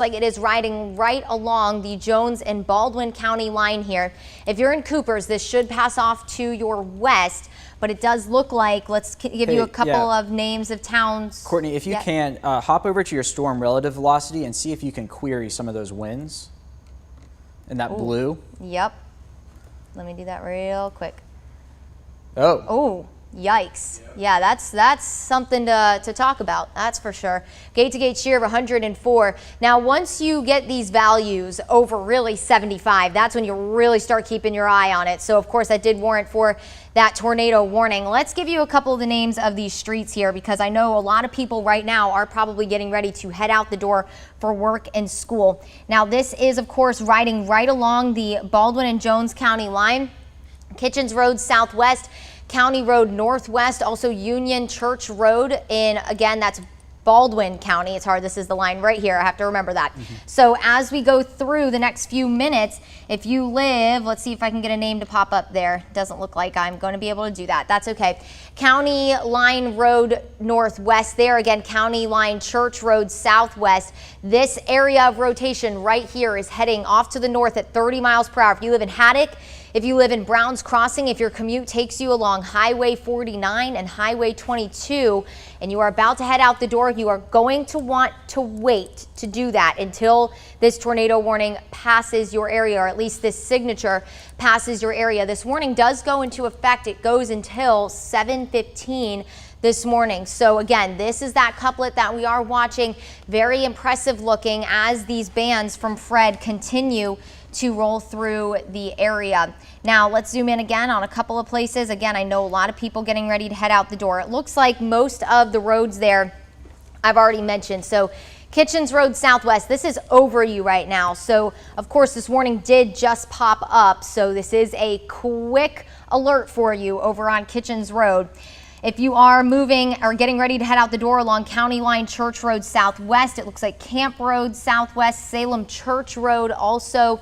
Like it is riding right along the Jones and Baldwin County line here. If you're in Coopers, this should pass off to your west, but it does look like, let's give you a couple of names of towns. Courtney, if you can, hop over to your storm relative velocity and see if you can query some of those winds in that blue. Yep. Let me do that real quick. Oh. Yikes. Yeah, that's something to talk about. That's for sure. Gate-to-gate shear of 104. Now, once you get these values over really 75, that's when you really start keeping your eye on it. So, of course, that did warrant for that tornado warning. Let's give you a couple of the names of these streets here, because I know a lot of people right now are probably getting ready to head out the door for work and school. Now, this is, of course, riding right along the Baldwin and Jones County line. Kitchens Road Southwest, County Road Northwest, also Union Church Road in, again, that's Baldwin County. It's hard. This is the line right here. I have to remember that. So as we go through the next few minutes, if you live, let's see if I can get a name to pop up there. Doesn't look like I'm going to be able to do that. That's okay. County Line Road Northwest there. Again, County Line Church Road Southwest. This area of rotation right here is heading off to the north at 30 miles per hour. If you live in Haddock, if you live in Browns Crossing, if your commute takes you along Highway 49 and Highway 22, and you are about to head out the door, you are going to want to wait to do that until this tornado warning passes your area, or at least this signature passes your area. This warning does go into effect. It goes until 7:15 this morning. So again, this is that couplet that we are watching. Very impressive looking as these bands from Fred continue to roll through the area. Now let's zoom in again on a couple of places. Again, I know a lot of people getting ready to head out the door. It looks like most of the roads there I've already mentioned. So Kitchens Road Southwest, this is over you right now. So of course this warning did just pop up. So this is a quick alert for you over on Kitchens Road. If you are moving or getting ready to head out the door along County Line Church Road Southwest, it looks like Camp Road Southwest, Salem Church Road also.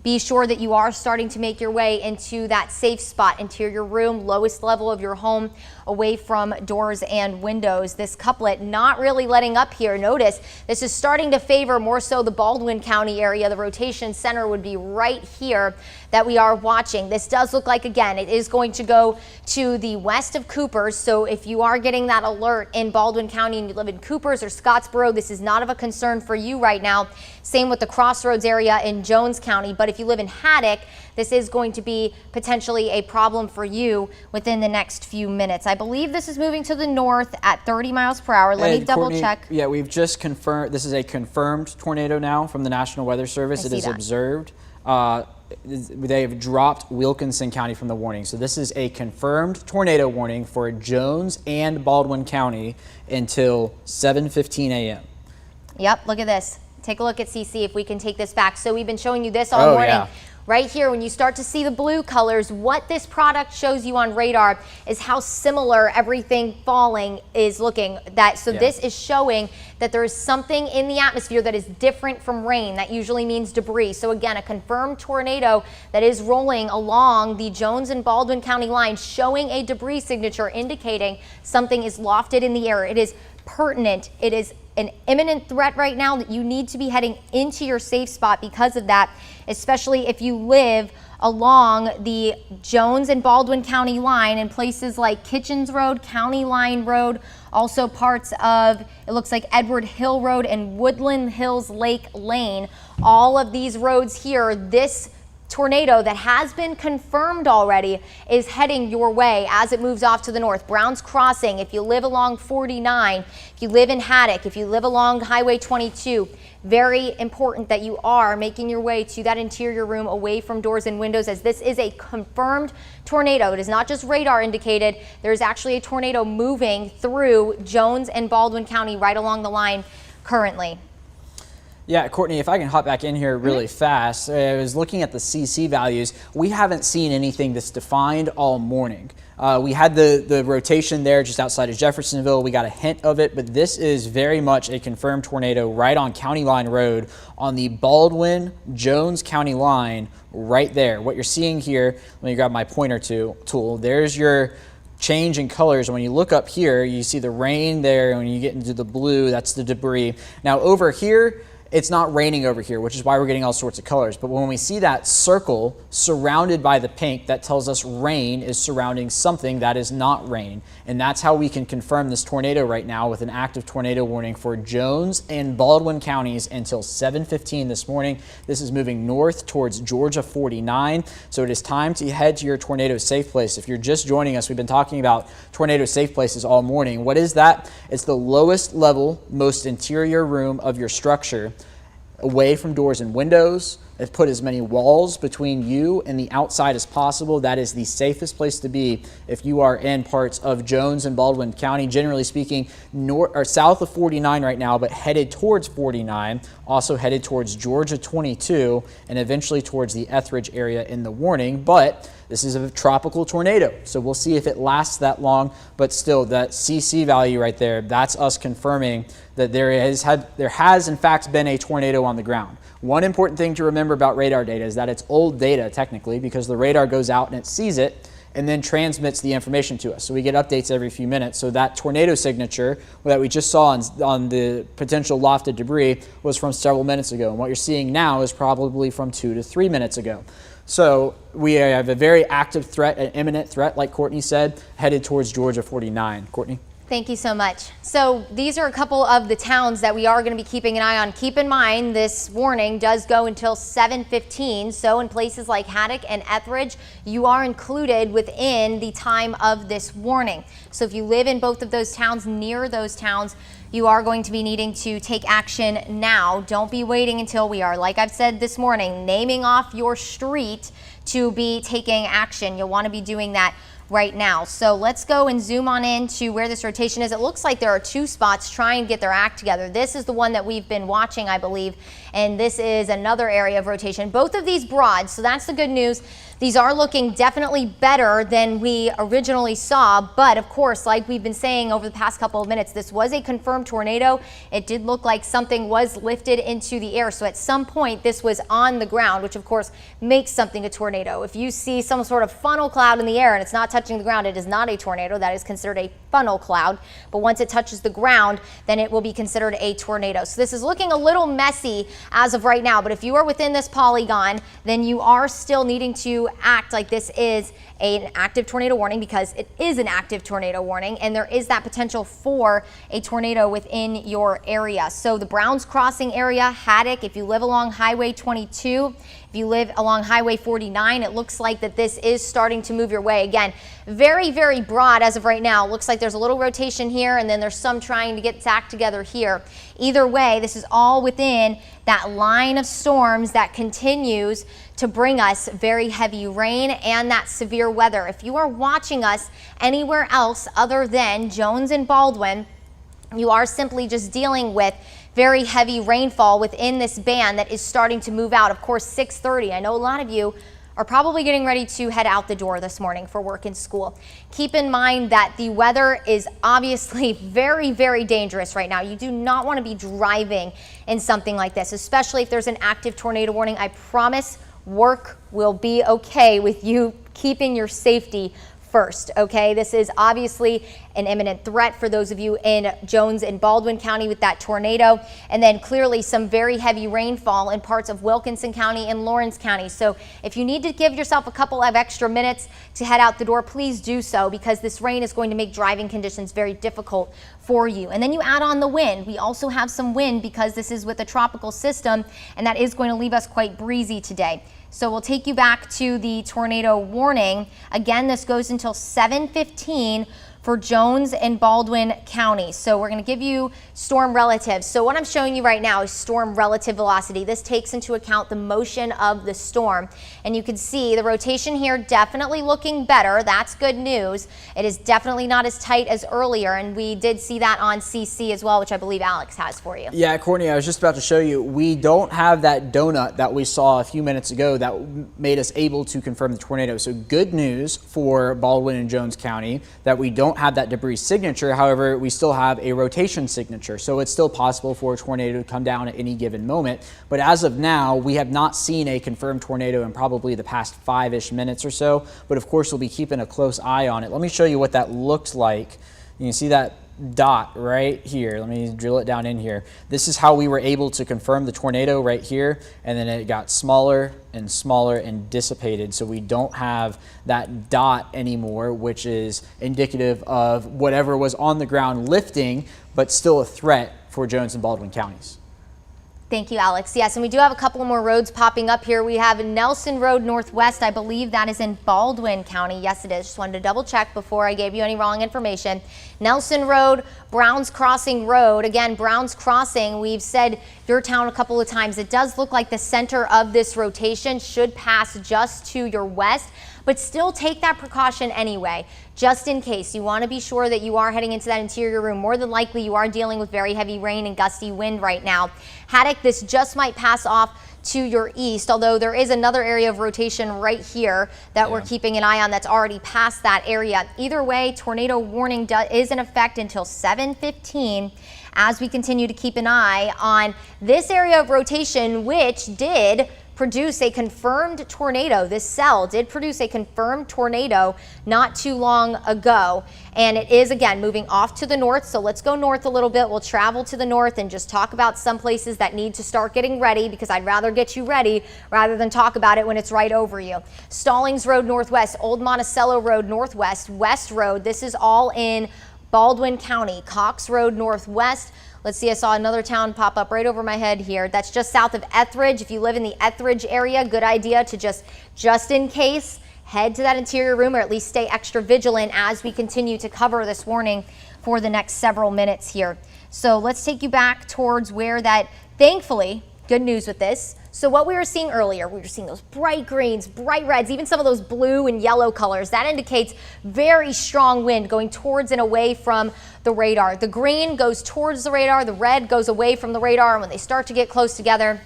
Be sure that you are starting to make your way into that safe spot, interior room, lowest level of your home, away from doors and windows. This couplet not really letting up here. Notice this is starting to favor more so the Baldwin County area. The rotation center would be right here that we are watching. This does look like, again, it is going to go to the west of Coopers. So if you are getting that alert in Baldwin County and you live in Coopers or Scottsboro, this is not of a concern for you right now. Same with the Crossroads area in Jones County. But if you live in Haddock, this is going to be potentially a problem for you within the next few minutes. I believe this is moving to the north at 30 miles per hour. Let me double check. Yeah, we've just confirmed. This is a confirmed tornado now from the National Weather Service. It is observed. They have dropped Wilkinson County from the warning. So this is a confirmed tornado warning for Jones and Baldwin County until 7:15 a.m. Yep, look at this. Take a look at CC if we can take this back. So we've been showing you this all morning. Yeah. Right here, when you start to see the blue colors, what this product shows you on radar is how similar everything falling is looking. This is showing that there is something in the atmosphere that is different from rain. That usually means debris. So again, a confirmed tornado that is rolling along the Jones and Baldwin County line, showing a debris signature indicating something is lofted in the air. It is pertinent. It is an imminent threat right now that you need to be heading into your safe spot because of that, especially if you live along the Jones and Baldwin County line in places like Kitchens Road, County Line Road, also parts of, it looks like Edward Hill Road and Woodland Hills Lake Lane. All of these roads here, this tornado that has been confirmed already is heading your way as it moves off to the north. Browns Crossing, if you live along 49, if you live in Haddock, if you live along Highway 22, very important that you are making your way to that interior room away from doors and windows, as this is a confirmed tornado. It is not just radar indicated. There's actually a tornado moving through Jones and Baldwin County right along the line currently. Yeah, Courtney, if I can hop back in here really fast. I was looking at the CC values. We haven't seen anything that's defined all morning. We had the rotation there just outside of Jeffersonville. We got a hint of it, but this is very much a confirmed tornado right on County Line Road on the Baldwin-Jones County line right there. What you're seeing here, let me grab my pointer tool. There's your change in colors. When you look up here, you see the rain there. When you get into the blue, that's the debris. Now over here, it's not raining over here, which is why we're getting all sorts of colors. But when we see that circle surrounded by the pink, that tells us rain is surrounding something that is not rain. And that's how we can confirm this tornado right now with an active tornado warning for Jones and Baldwin counties until 7:15 this morning. This is moving north towards Georgia 49. So it is time to head to your tornado safe place. If you're just joining us, we've been talking about tornado safe places all morning. What is that? It's the lowest level, most interior room of your structure, away from doors and windows. Put as many walls between you and the outside as possible. That is the safest place to be if you are in parts of Jones and Baldwin County, generally speaking, north or south of 49 right now, but headed towards 49, also headed towards Georgia 22, and eventually towards the Etheridge area in the warning. But this is a tropical tornado, so we'll see if it lasts that long. But still, that CC value right there, that's us confirming that there has in fact been a tornado on the ground. One important thing to remember about radar data is that it's old data technically, because the radar goes out and it sees it and then transmits the information to us. So we get updates every few minutes. So that tornado signature that we just saw on the potential lofted debris was from several minutes ago. And what you're seeing now is probably from 2 to 3 minutes ago. So we have a very active threat, an imminent threat, like Courtney said, headed towards Georgia 49. Courtney? Thank you so much. So these are a couple of the towns that we are going to be keeping an eye on. Keep in mind, this warning does go until 7:15. So in places like Haddock and Etheridge, you are included within the time of this warning. So if you live in both of those towns, near those towns, you are going to be needing to take action now. Don't be waiting until we are, like I've said this morning, naming off your street to be taking action. You'll want to be doing that right now. So let's go and zoom on in to where this rotation is. It looks like there are 2 spots trying to get their act together. This is the one that we've been watching, I believe, and this is another area of rotation. Both of these broad, so that's the good news. These are looking definitely better than we originally saw, but of course, like we've been saying over the past couple of minutes, this was a confirmed tornado. It did look like something was lifted into the air, so at some point this was on the ground, which of course makes something a tornado. If you see some sort of funnel cloud in the air and it's not touching the ground, it is not a tornado. That is considered a funnel cloud, but once it touches the ground, then it will be considered a tornado. So this is looking a little messy as of right now, but if you are within this polygon, then you are still needing to act like this is an active tornado warning, because it is an active tornado warning and there is that potential for a tornado within your area. So the Browns Crossing area, Haddock, if you live along Highway 22, if you live along Highway 49, it looks like that this is starting to move your way. Again, very, very broad as of right now. It looks like there's a little rotation here and then there's some trying to get its act together here. Either way, this is all within that line of storms that continues to bring us very heavy rain and that severe weather. If you are watching us anywhere else other than Jones and Baldwin, you are simply just dealing with very heavy rainfall within this band that is starting to move out. Of course, 6:30. I know a lot of you are probably getting ready to head out the door this morning for work and school. Keep in mind that the weather is obviously very, very dangerous right now. You do not want to be driving in something like this, especially if there's an active tornado warning. I promise work will be okay with you keeping your safety first, okay? This is obviously an imminent threat for those of you in Jones and Baldwin County with that tornado, and then clearly some very heavy rainfall in parts of Wilkinson County and Lawrence County. So if you need to give yourself a couple of extra minutes to head out the door, please do so, because this rain is going to make driving conditions very difficult for you. And then you add on the wind. We also have some wind because this is with a tropical system, and that is going to leave us quite breezy today. So we'll take you back to the tornado warning. Again, this goes until 7:15 for Jones and Baldwin County. So we're going to give you storm relatives. So what I'm showing you right now is storm relative velocity. This takes into account the motion of the storm. And you can see the rotation here definitely looking better. That's good news. It is definitely not as tight as earlier. And we did see that on CC as well, which I believe Alex has for you. Yeah, Courtney, I was just about to show you, we don't have that donut that we saw a few minutes ago that made us able to confirm the tornado. So good news for Baldwin and Jones County that we don't have that debris signature. However, we still have a rotation signature. So it's still possible for a tornado to come down at any given moment. But as of now, we have not seen a confirmed tornado in probably the past 5-ish minutes or so. But of course, we'll be keeping a close eye on it. Let me show you what that looks like. You can see that dot right here, let me drill it down in here. This is how we were able to confirm the tornado right here, and then it got smaller and smaller and dissipated, so we don't have that dot anymore, which is indicative of whatever was on the ground lifting, but still a threat for Jones and Baldwin counties. Thank you, Alex. Yes, and we do have a couple more roads popping up here. We have Nelson Road Northwest. I believe that is in Baldwin County. Yes, it is. Just wanted to double check before I gave you any wrong information. Nelson Road, Browns Crossing Road. Again, Browns Crossing, we've said your town a couple of times. It does look like the center of this rotation should pass just to your west, but still take that precaution anyway, just in case. You want to be sure that you are heading into that interior room. More than likely, you are dealing with very heavy rain and gusty wind right now. Haddock, this just might pass off to your east, although there is another area of rotation right here that we're keeping an eye on that's already past that area. Either way, tornado warning is in effect until 7:15 as we continue to keep an eye on this area of rotation, which did produce a confirmed tornado. This cell did produce a confirmed tornado not too long ago, and it is again moving off to the north. So let's go north a little bit. We'll travel to the north and just talk about some places that need to start getting ready, because I'd rather get you ready rather than talk about it when it's right over you. Stallings Road Northwest, Old Monticello Road Northwest, West Road. This is all in Baldwin County. Cox Road Northwest. Let's see, I saw another town pop up right over my head here. That's just south of Etheridge. If you live in the Etheridge area, good idea to just in case, head to that interior room, or at least stay extra vigilant as we continue to cover this warning for the next several minutes here. So let's take you back towards where that, thankfully, good news with this. So what we were seeing earlier, we were seeing those bright greens, bright reds, even some of those blue and yellow colors. That indicates very strong wind going towards and away from the radar. The green goes towards the radar, the red goes away from the radar, and when they start to get close together,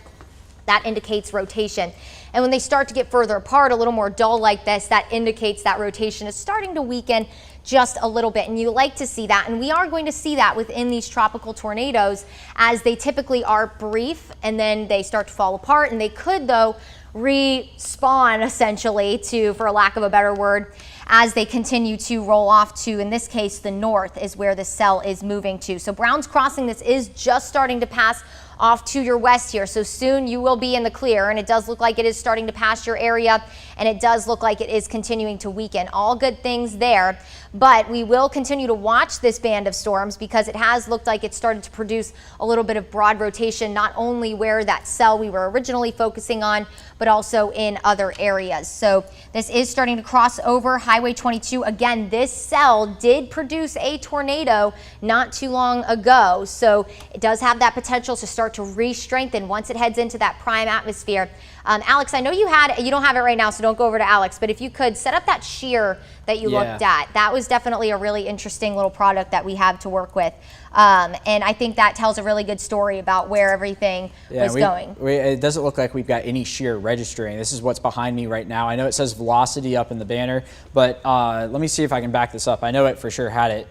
that indicates rotation. And when they start to get further apart, a little more dull like this, that indicates that rotation is starting to weaken just a little bit. And you like to see that. And we are going to see that within these tropical tornadoes, as they typically are brief and then they start to fall apart. And they could, though, respawn essentially to, for a lack of a better word, as they continue to roll off to, in this case, the north is where the cell is moving to. So Browns Crossing, this is just starting to pass off to your west here. So soon you will be in the clear, and it does look like it is starting to pass your area, and it does look like it is continuing to weaken. All good things there, but we will continue to watch this band of storms, because it has looked like it started to produce a little bit of broad rotation, not only where that cell we were originally focusing on, but also in other areas. So this is starting to cross over Highway 22. Again, this cell did produce a tornado not too long ago, so it does have that potential to start to re-strengthen once it heads into that prime atmosphere. Alex, I know you don't have it right now, so don't go over to Alex, but if you could set up that shear that you looked at, that was definitely a really interesting little product that we have to work with. And I think that tells a really good story about where everything was going. It doesn't look like we've got any shear registering. This is what's behind me right now. I know it says velocity up in the banner, but let me see if I can back this up. I know it for sure had it,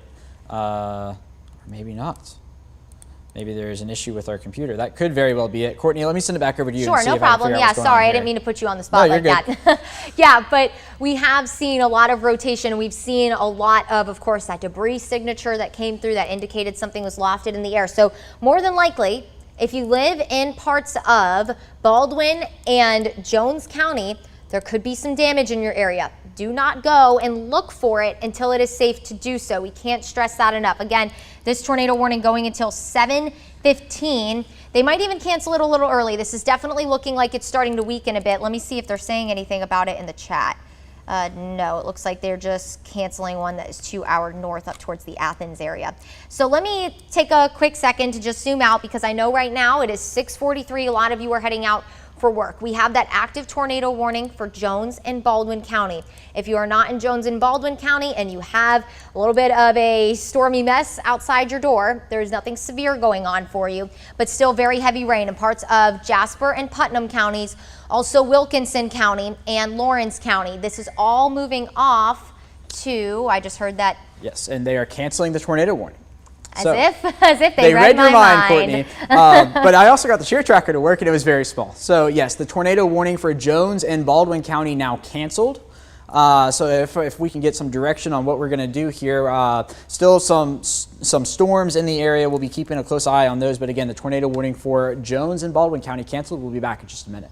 or maybe not. Maybe there's an issue with our computer. That could very well be it. Courtney, let me send it back over to you. Sure, and see no if I can problem. figure out Yeah, what's going sorry, on I didn't here. mean to put you on the spot like that. Yeah, but we have seen a lot of rotation. We've seen a lot of course, that debris signature that came through that indicated something was lofted in the air. So more than likely, if you live in parts of Baldwin and Jones County, there could be some damage in your area. Do not go and look for it until it is safe to do so. We can't stress that enough. Again, this tornado warning going until 7:15. They might even cancel it a little early. This is definitely looking like it's starting to weaken a bit. Let me see if they're saying anything about it in the chat. No, it looks like they're just canceling one that is 2 hours north up towards the Athens area. So let me take a quick second to just zoom out, because I know right now it is 6:43. A lot of you are heading out for work. We have that active tornado warning for Jones and Baldwin County. If you are not in Jones and Baldwin County and you have a little bit of a stormy mess outside your door, there's nothing severe going on for you, but still very heavy rain in parts of Jasper and Putnam counties, also Wilkinson County and Lawrence County. This is all moving off to, I just heard that. Yes, and they are canceling the tornado warning. As if they read my your mind, Courtney. But I also got the shear tracker to work, and it was very small. So yes, the tornado warning for Jones and Baldwin County now canceled. So if we can get some direction on what we're going to do here, still some storms in the area. We'll be keeping a close eye on those. But again, the tornado warning for Jones and Baldwin County canceled. We'll be back in just a minute.